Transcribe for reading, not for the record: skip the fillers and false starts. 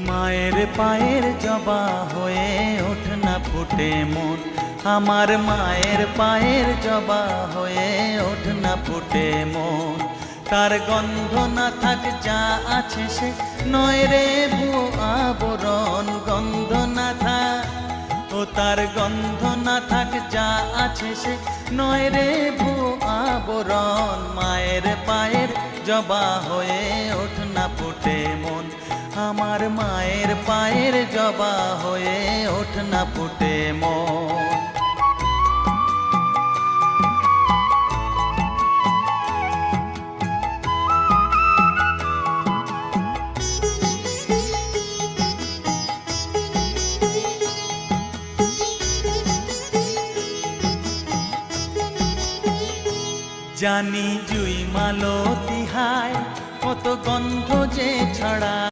মায়ের পায়ের জবা হয়ে ওঠ না ফুটে মন, আমার মায়ের পায়ের জবা হয়ে ওঠ না ফুটে মন। তার গন্ধ না থাক যা আছে সে নয় রে ভুয়ো আবরণ, গন্ধ না থাক ও তার গন্ধ না থাক যা আছে সে নয় রে ভুয়ো আবরণ। মায়ের পায়ের জবা হয়ে ওঠ না ফুটে মন, আমার মায়ের পায়ের জবা হয়ে ওঠ না ফুটে মন। জানি জুই মালতি হায় কত গন্ধ যে ছড়া।